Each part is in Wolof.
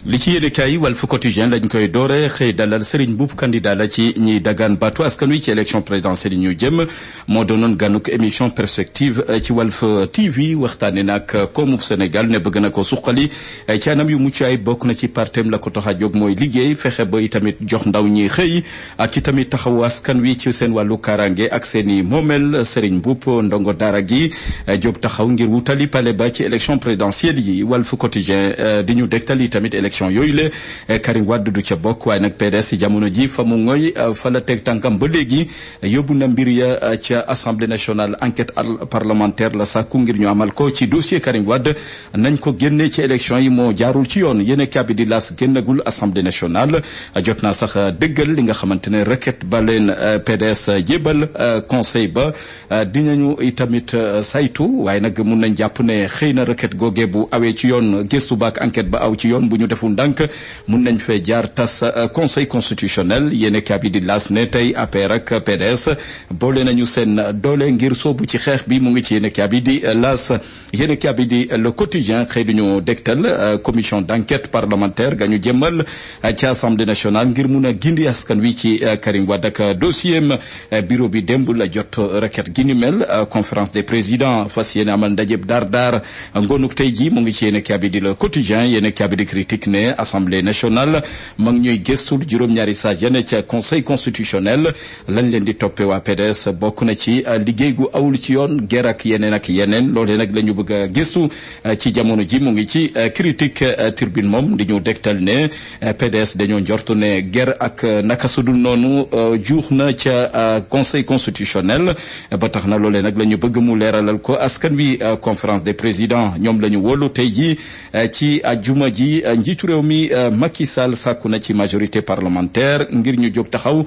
li ci yéenekaay yi Walf Quotidien lañ koy doore xëy dalal Serigne Mboup candidat la ci ñiy dagaan baatu askan wi ci élection présidentielle yi ñu jëm moo doonoon ganuk émission perspective ci Walf TV waxtaane nag koomub Sénégal ne bëgg na ko suqali ci anam yu mucc ay bokk na ci partem la ko tax a jóg mooy liggéey fexe ba itamit jox ndaw ñi xëy ak itamit taxawu askan wi ci seen wàllu kaaraange ak seen i moomel Serigne Mboup ndongo daara gi jóg taxaw ngir wutali pale ba ci élection présidentielle yi Walf Quotidien di ñu dégtal tamit élection yooyu le Karim Wade du ca bokk waaye nag PDS ci jamono ji fa mu ngoy fa la teg tànkam ba léegi yóbbu na mbir ya ca assemblée nationale enquête parlementaire la sàkku ngir ñu amal ko ci dossier Karim Wade nañ ko génne ci élection yi moo jaarul ci yoon yéen kabi di las génnagul assemblée nationale jot naa sax dëggal li nga xamante ne requête ba leen PDS jébal conseil ba dinañu itamit saytu waaye nag mun nañ jàpp ne xëy na requête googee bu awee ci yoon gëstu baak enquête ba aw ci yoon bu ñu defu ndànk mun nañ fee jaar tas conseil constitutionnel yéene kabi di las ne tey APR ak PDS boole nañu seen doole ngir soobu ci xeex bi mu ngi ci yéene kabi di las yéene kabi di le quotidien xëy duñu dégtal commission d'enquête parlementaire ga ñu jëmmal ci assemblée nationale ngir mun a gindi askan wi ci Karim Wade ak dossier bureau bi démb la jot requête gi ni mel conférence des présidents fas yéene amal ndajeb daar ngoonuk tey ji mu ngi ci yéene kabi di le quotidien yéene kabi di critique ne assemblée nationale ma ngi ñuy gëstul juróom-ñaari sages yene ca conseil constitutionnel lañ leen di toppe waa PDS bokk na ci liggéey gu awul ci yoon ger ak yeneen loolee nag la ñu bëgg a gëstu ci jamono ji mu ngi ci critique turbine moom di ñu dégtal ne PDS dañoo njortu ne ger ak naka sudul noonu juux na ca conseil constitutionnel ba tax na loolee nag la ñu bëgg mu leeralal ko askan wi conférence des présidents ñoom la ñu wóolu tey ji ci ajuma ji njiitu réew mi Macky Sall sàkku na ci majorité parlementaire ngir ñu jóg taxaw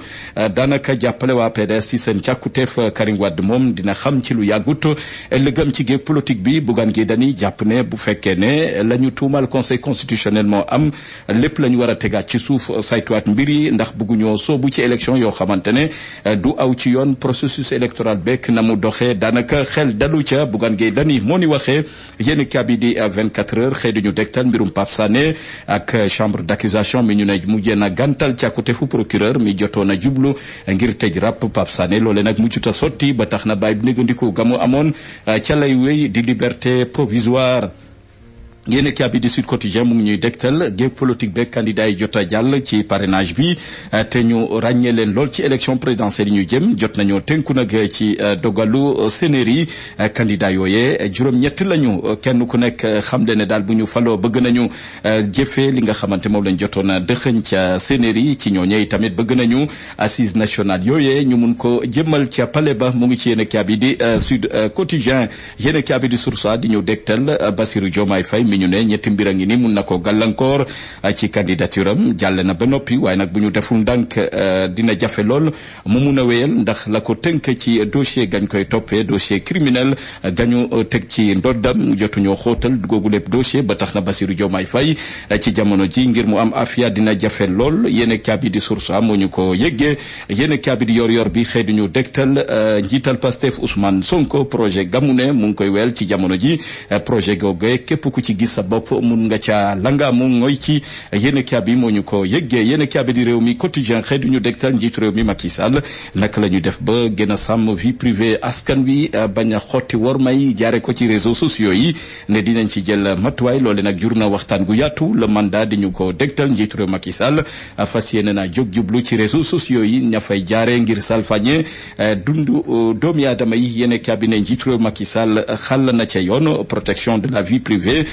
daanaka jàppale waa PDS ci seen càkkuteef Karim Wade moom dina xam ci lu yàggut ëllëgam ci géej politique bi Bougane Gueye Dany jàpp ne bu fekkee ne la ñu tuumal conseil constitutionnel moo am lépp la ñu war a tegaat ci suuf saytuwaat mbir yi ndax bëgguñoo soobu ci élection yoo xamante ne du aw ci yoon processus électoral beek na mu doxee daanaka xel dalu ca Bougane Gueye Dany moo ni waxee yéen kabi di 24 heures xëy duñu dégtal mbirum Pape Sané ak chambre d'accusation mi ñu ne mujjee na gàntal càkkuteefu procureur mi jotoon a jublu ngir tëj ràpp Pape Sané loole nag mujjuta sotti ba tax na bàyyi bi négandiku gamu amoon ca lay wéy di liberté provisoire yéen kaabi di Sud Quotidien mu ngi ñuy dégtal géeg politique beeg candidat yi jot a jàll ci parrainage bi te ñu ràññee leen lool ci élection présidentielle yi ñu jëm jot nañoo tënku nag ci dogalu sénéri candidat yooyee juróom-ñett lañu kenn ku nekk xam le ne daal bu ñu faloo bëgg nañu jëfee li nga xamante moom lañ jotoon a dëxëñ ca sénéri ci ñooñee tamit bëgg nañu assise nationale yooyee ñu mun ko jëmmal ca palais ba mu ngi ci yéen kaabi di Sud Quotidien yéen kaabi di Source A di ñu dégtal Bassirou Diomaye Faye mi ñu ne ñetti mbir a ngi ni mun na ko gàllankoor ci candidature am jàll na ba noppi waaye nag bu ñu deful ndànk dina jafe lool mu mun a wéyal ndax la ko tënk ci dossier gañ koy toppee dossier criminel gañu teg ci ndoddam jotuñoo xóotal googu lépp dossier ba tax na Bassirou Diomaye Faye ci jamono ji ngir mu am afia dina jafe lool yéen kaabi di Source A moo ñu ko yëggee yéen kaabi di yor bi xëy duñu dégtal njiital Pastef Ousmane Sonko projet gamu ne mu ngi koy weel ci jamono ji projet googu képp ku ci gis sa bopp mun nga ca langa mu ngoy ci yéen kaabi moo ñu ko yëggee yéen kaabi di réew mi quotidien xëy duñu dégtal njiitu réew mi Macky Sall naka la ñu def ba gën a sàmm vie privée askan wi bañ a xotti war may jaare ko ci réseaux sociaux yi ne dinañ ci jël matuwaay loole nag jur na waxtaan gu yaatu le mandat di ñu ko dégtal njiitu réew Macky Sall fas yéene na jóg jublu ci réseaux sociaux yi ña fay jaare ngir salfañe dundu doomi aadama yi yéen kaabi ne njiitu réew Macky Sall xàll na ca yoon protection de la vie privée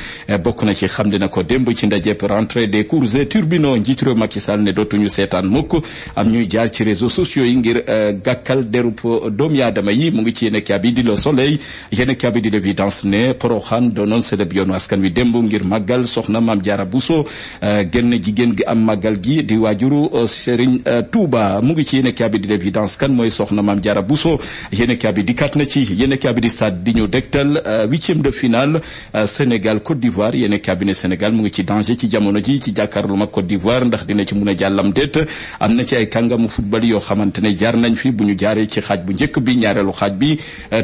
bokk na ci xam dina ko démb ci ndajeb rentrée des cours et tribunaux njiitu réew Macky Sall ne dootuñu seetaan mukk am ñuy jaar ci réseaux sociaux yi ngir gàkkal derub doomi aadama yi mu ngi ci yéen kaabi di Le Soleil yéen kaabi di L'Évidence ne Porokhane doonoon célèbre yoonu askan wi démb ngir màggal soxna Mame Diarra Bousso genn jigéen gi am màggal gi di waajuru Serigne Touba mu ngi ci yéen kaabi di L'Évidence kan mooy soxna Mame Diarra Bousso yéen kaabi di kat na ci yéen kaabi di Stade di ñu dégtal huitième de finale Sénégal Côte d'Ivoire yéen cabinet Sénégal mu ngi ci danger ci jamono ji ci jàkkaarloo mag Côte d'Ivoire ndax dina ci mun a jàllam déet am na ci ay kàngamu football yoo xamante ne jaar nañ fi bu ñu jaaree ci xaaj bu njëkk bi ñaareelu xaaj bi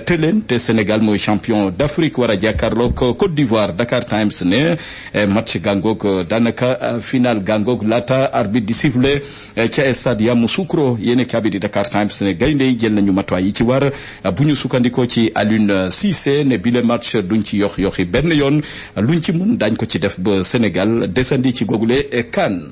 te leen te Sénégal mooy champion d'Afrique war a jàkkaarloo Côte d'Ivoire. Dakar Times ne match gàngoog daanaka final gàngoog laata arbitre di siffler ca stade Yamoussoukro yéen cabinet Dakar Times ne gaynde yi jël nañu matuwaay yi ci war bu ñu sukkandikoo ci Aliou Cissé ne bile match duñ ci yoxi benn yoon luñ ci mën dañ ko ci def ba Sénégal desandi ci googule CAN.